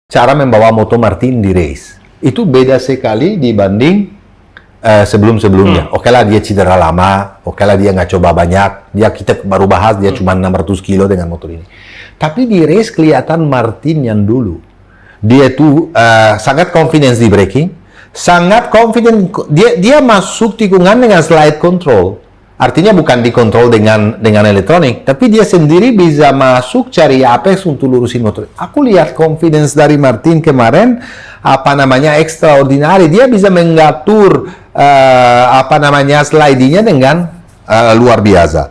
cara membawa moto Martin di race. Itu beda sekali dibanding sebelum-sebelumnya. Oke lah dia cedera lama, oke lah dia nggak coba banyak, kita baru bahas dia cuma 600 kilo dengan motor ini. Tapi di race kelihatan Martin yang dulu. Dia tuh sangat confidence di braking, sangat confident, dia masuk tikungan dengan slide control. Artinya bukan dikontrol dengan elektronik, tapi dia sendiri bisa masuk cari apex untuk lurusin motor. Aku lihat confidence dari Martin kemarin, extraordinary. Dia bisa mengatur slidingnya dengan luar biasa.